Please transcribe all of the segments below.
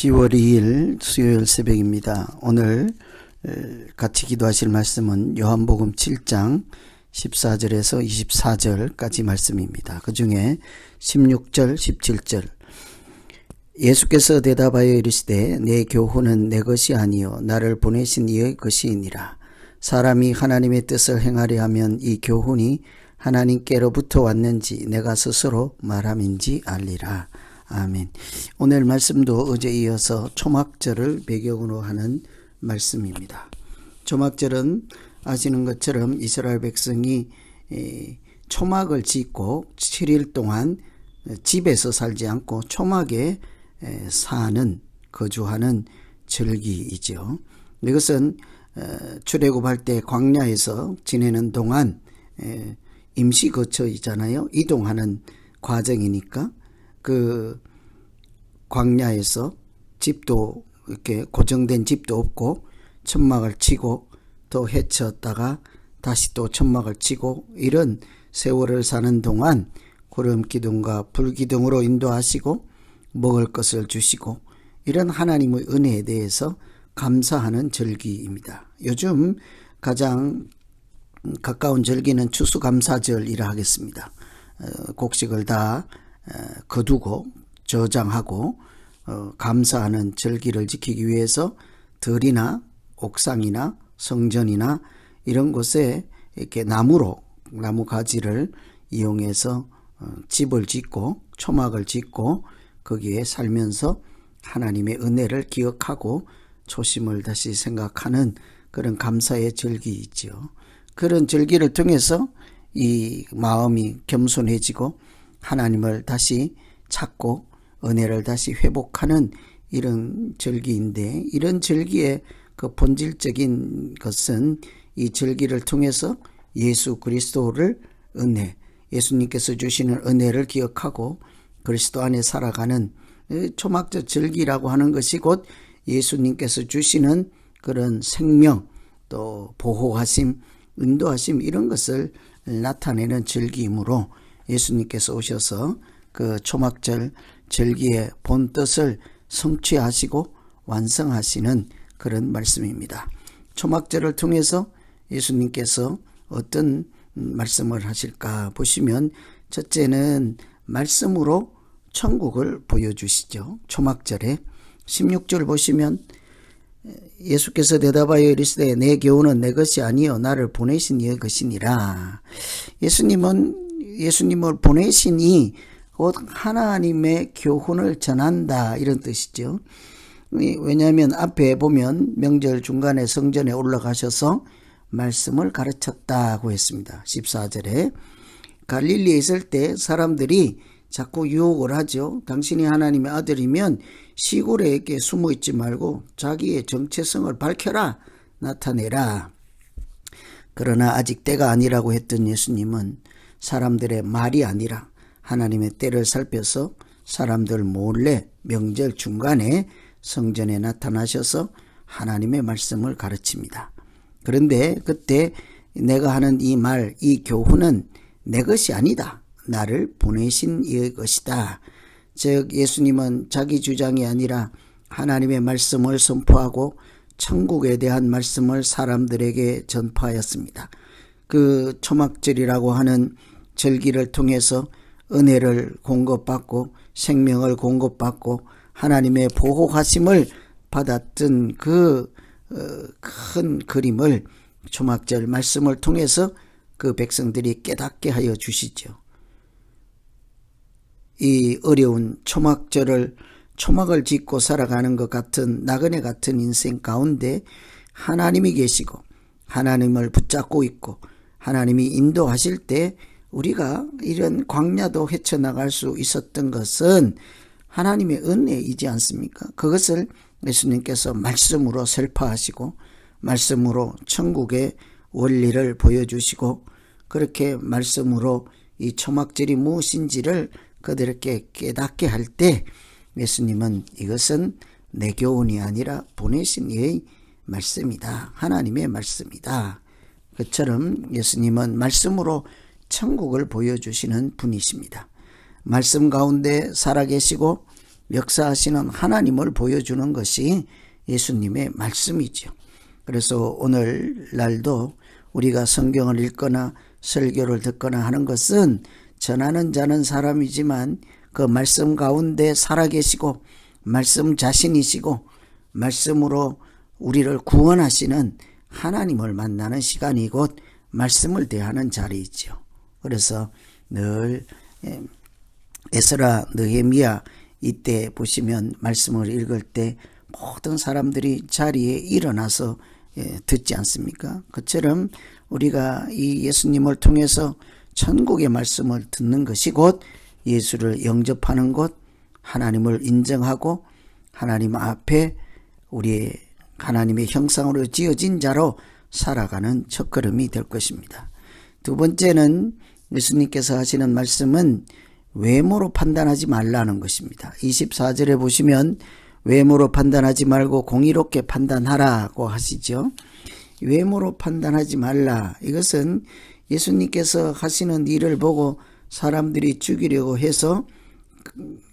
10월 2일 수요일 새벽입니다. 오늘 같이 기도하실 말씀은 요한복음 7장 14절에서 24절까지 말씀입니다. 그 중에 16절, 17절. 예수께서 대답하여 이르시되 내 교훈은 내 것이 아니요 나를 보내신 이의 것이니라. 사람이 하나님의 뜻을 행하려 하면 이 교훈이 하나님께로부터 왔는지 내가 스스로 말함인지 알리라. 아멘. 오늘 말씀도 어제 이어서 초막절을 배경으로 하는 말씀입니다. 초막절은 아시는 것처럼 이스라엘 백성이 초막을 짓고 7일 동안 집에서 살지 않고 초막에 사는, 거주하는 절기이죠. 이것은 출애굽할 때 광야에서 지내는 동안 임시 거처이잖아요. 이동하는 과정이니까 그 광야에서 집도 이렇게 고정된 집도 없고 천막을 치고 또 헤쳤다가 다시 또 천막을 치고 이런 세월을 사는 동안 구름 기둥과 불 기둥으로 인도하시고 먹을 것을 주시고 이런 하나님의 은혜에 대해서 감사하는 절기입니다. 요즘 가장 가까운 절기는 추수감사절이라 하겠습니다. 곡식을 다 거두고 저장하고 감사하는 절기를 지키기 위해서 들이나 옥상이나 성전이나 이런 곳에 이렇게 나무 가지를 이용해서 집을 짓고 초막을 짓고 거기에 살면서 하나님의 은혜를 기억하고 초심을 다시 생각하는 그런 감사의 절기이죠. 그런 절기를 통해서 이 마음이 겸손해지고 하나님을 다시 찾고 은혜를 다시 회복하는 이런 절기인데, 이런 절기의 그 본질적인 것은 이 절기를 통해서 예수 그리스도를 예수님께서 주시는 은혜를 기억하고 그리스도 안에 살아가는 초막절 절기라고 하는 것이 곧 예수님께서 주시는 그런 생명, 또 보호하심, 인도하심 이런 것을 나타내는 절기이므로 예수님께서 오셔서 그 초막절 절기의 본 뜻을 성취하시고 완성하시는 그런 말씀입니다. 초막절을 통해서 예수님께서 어떤 말씀을 하실까 보시면, 첫째는 말씀으로 천국을 보여주시죠. 초막절에 16절 보시면 예수께서 대답하여 이르시되 내 교훈은 내 것이 아니요 나를 보내신 이의 것이니라. 예수님을 보내신 이 곧 하나님의 교훈을 전한다 이런 뜻이죠. 왜냐하면 앞에 보면 명절 중간에 성전에 올라가셔서 말씀을 가르쳤다고 했습니다. 14절에 갈릴리에 있을 때 사람들이 자꾸 유혹을 하죠. 당신이 하나님의 아들이면 시골에 이렇게 숨어 있지 말고 자기의 정체성을 밝혀라, 나타내라. 그러나 아직 때가 아니라고 했던 예수님은 사람들의 말이 아니라 하나님의 때를 살펴서 사람들 몰래 명절 중간에 성전에 나타나셔서 하나님의 말씀을 가르칩니다. 그런데 그때 내가 하는 이 말, 이 교훈은 내 것이 아니다. 나를 보내신 이의 것이다. 즉 예수님은 자기 주장이 아니라 하나님의 말씀을 선포하고 천국에 대한 말씀을 사람들에게 전파하였습니다. 그 초막절이라고 하는 절기를 통해서 은혜를 공급받고 생명을 공급받고 하나님의 보호하심을 받았던 그 큰 그림을 초막절 말씀을 통해서 그 백성들이 깨닫게 하여 주시죠. 이 어려운 초막을 짓고 살아가는 것 같은 나그네 같은 인생 가운데 하나님이 계시고 하나님을 붙잡고 있고 하나님이 인도하실 때 우리가 이런 광야도 헤쳐나갈 수 있었던 것은 하나님의 은혜이지 않습니까? 그것을 예수님께서 말씀으로 설파하시고 말씀으로 천국의 원리를 보여주시고 그렇게 말씀으로 이 초막절이 무엇인지를 그들에게 깨닫게 할 때 예수님은 이것은 내 교훈이 아니라 보내신 이의 말씀이다. 하나님의 말씀이다. 그처럼 예수님은 말씀으로 천국을 보여주시는 분이십니다. 말씀 가운데 살아계시고 역사하시는 하나님을 보여주는 것이 예수님의 말씀이죠. 그래서 오늘날도 우리가 성경을 읽거나 설교를 듣거나 하는 것은 전하는 자는 사람이지만 그 말씀 가운데 살아계시고 말씀 자신이시고 말씀으로 우리를 구원하시는 하나님을 만나는 시간이 곧 말씀을 대하는 자리이죠. 그래서 늘 에스라, 느헤미야 이때 보시면 말씀을 읽을 때 모든 사람들이 자리에 일어나서 듣지 않습니까? 그처럼 우리가 이 예수님을 통해서 천국의 말씀을 듣는 것이 곧 예수를 영접하는 것, 하나님을 인정하고 하나님 앞에 우리의 하나님의 형상으로 지어진 자로 살아가는 첫걸음이 될 것입니다. 두 번째는 예수님께서 하시는 말씀은 외모로 판단하지 말라는 것입니다. 24절에 보시면 외모로 판단하지 말고 공의롭게 판단하라고 하시죠. 외모로 판단하지 말라. 이것은 예수님께서 하시는 일을 보고 사람들이 죽이려고 해서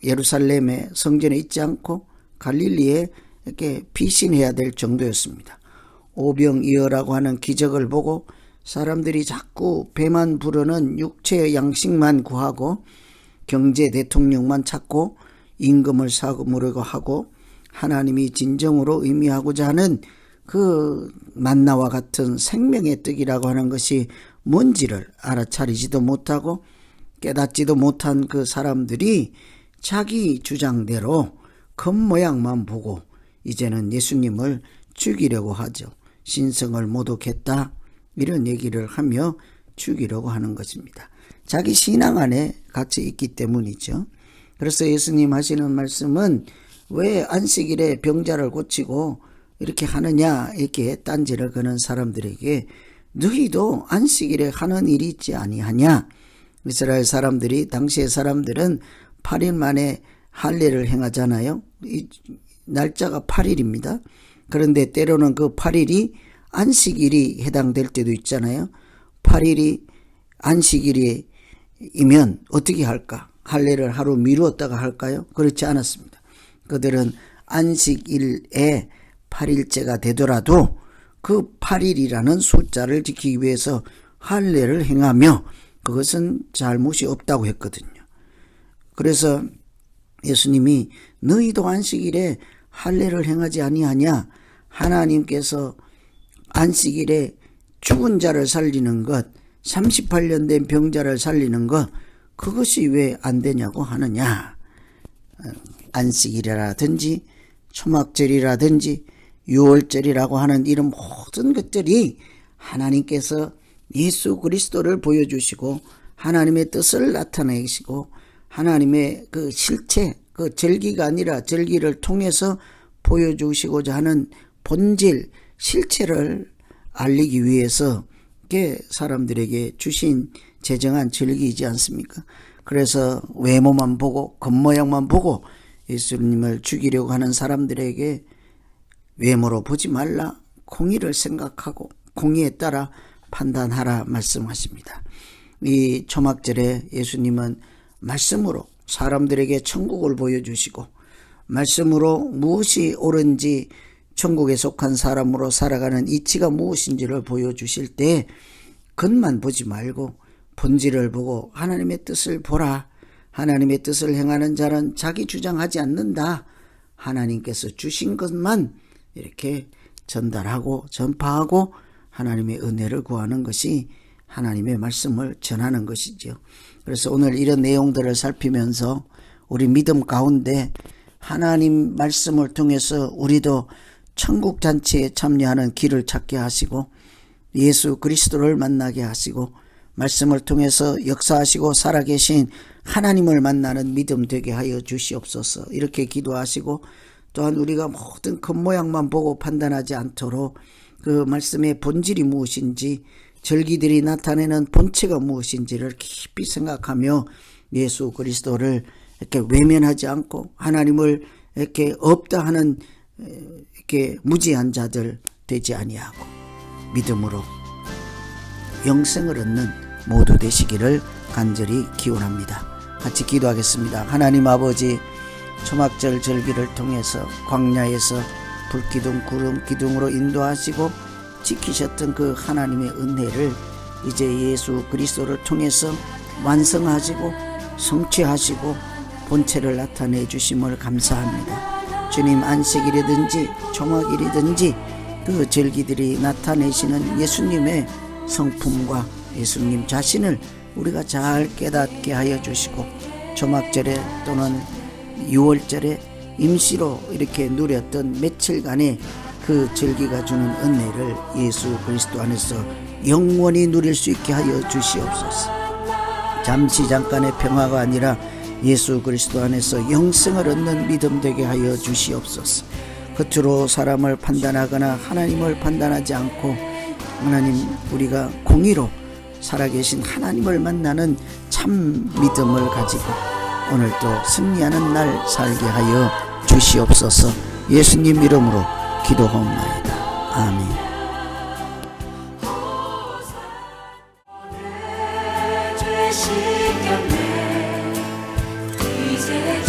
예루살렘의 성전에 있지 않고 갈릴리에 이렇게 피신해야 될 정도였습니다. 오병이어라고 하는 기적을 보고 사람들이 자꾸 배만 부르는 육체의 양식만 구하고 경제 대통령만 찾고 임금을 사금으로 하고 하나님이 진정으로 의미하고자 하는 그 만나와 같은 생명의 떡이라고 하는 것이 뭔지를 알아차리지도 못하고 깨닫지도 못한 그 사람들이 자기 주장대로 겉모양만 보고 이제는 예수님을 죽이려고 하죠. 신성을 모독했다 이런 얘기를 하며 죽이려고 하는 것입니다. 자기 신앙 안에 갇혀 있기 때문이죠. 그래서 예수님 하시는 말씀은 왜 안식일에 병자를 고치고 이렇게 하느냐 이렇게 딴지를 거는 사람들에게 너희도 안식일에 하는 일이 있지 아니하냐. 이스라엘 사람들이 당시의 사람들은 8일 만에 할례를 행하잖아요. 이 날짜가 8일입니다. 그런데 때로는 그 8일이 안식일이 해당될 때도 있잖아요. 8일이 안식일이면 어떻게 할까? 할례를 하루 미루었다가 할까요? 그렇지 않았습니다. 그들은 안식일에 8일째가 되더라도 그 8일이라는 숫자를 지키기 위해서 할례를 행하며 그것은 잘못이 없다고 했거든요. 그래서 예수님이 너희도 안식일에 할례를 행하지 아니하냐? 하나님께서 안식일에 죽은 자를 살리는 것, 38년 된 병자를 살리는 것, 그것이 왜 안 되냐고 하느냐. 안식일이라든지 초막절이라든지 유월절이라고 하는 이런 모든 것들이 하나님께서 예수 그리스도를 보여주시고 하나님의 뜻을 나타내시고 하나님의 그 실체, 그 절기가 아니라 절기를 통해서 보여주시고자 하는 본질, 실체를 알리기 위해서 사람들에게 주신 제정한 절기이지 않습니까? 그래서 외모만 보고 겉모양만 보고 예수님을 죽이려고 하는 사람들에게 외모로 보지 말라, 공의를 생각하고 공의에 따라 판단하라 말씀하십니다. 이 초막절에 예수님은 말씀으로 사람들에게 천국을 보여주시고 말씀으로 무엇이 옳은지 천국에 속한 사람으로 살아가는 이치가 무엇인지를 보여주실 때 겉만 보지 말고 본질을 보고 하나님의 뜻을 보라. 하나님의 뜻을 행하는 자는 자기 주장하지 않는다. 하나님께서 주신 것만 이렇게 전달하고 전파하고 하나님의 은혜를 구하는 것이 하나님의 말씀을 전하는 것이죠. 그래서 오늘 이런 내용들을 살피면서 우리 믿음 가운데 하나님 말씀을 통해서 우리도 천국 잔치에 참여하는 길을 찾게 하시고 예수 그리스도를 만나게 하시고 말씀을 통해서 역사하시고 살아계신 하나님을 만나는 믿음 되게 하여 주시옵소서. 이렇게 기도하시고 또한 우리가 모든 겉모양만 보고 판단하지 않도록 그 말씀의 본질이 무엇인지 절기들이 나타내는 본체가 무엇인지를 깊이 생각하며 예수 그리스도를 이렇게 외면하지 않고 하나님을 이렇게 없다 하는 이렇게 무지한 자들 되지 아니하고 믿음으로 영생을 얻는 모두 되시기를 간절히 기원합니다. 같이 기도하겠습니다. 하나님 아버지, 초막절 절기를 통해서 광야에서 불기둥 구름 기둥으로 인도하시고 지키셨던 그 하나님의 은혜를 이제 예수 그리스도를 통해서 완성하시고 성취하시고 본체를 나타내 주심을 감사합니다. 주님, 안식일이든지 초막일이든지 그 절기들이 나타내시는 예수님의 성품과 예수님 자신을 우리가 잘 깨닫게 하여 주시고, 초막절에 또는 6월절에 임시로 이렇게 누렸던 며칠간의 그 절기가 주는 은혜를 예수 그리스도 안에서 영원히 누릴 수 있게 하여 주시옵소서. 잠시 잠깐의 평화가 아니라 예수 그리스도 안에서 영생을 얻는 믿음 되게 하여 주시옵소서. 겉으로 사람을 판단하거나 하나님을 판단하지 않고 하나님, 우리가 공의로 살아계신 하나님을 만나는 참 믿음을 가지고 오늘도 승리하는 날 살게 하여 주시옵소서. 예수님 이름으로 기도하옵나이다. 아멘. 이제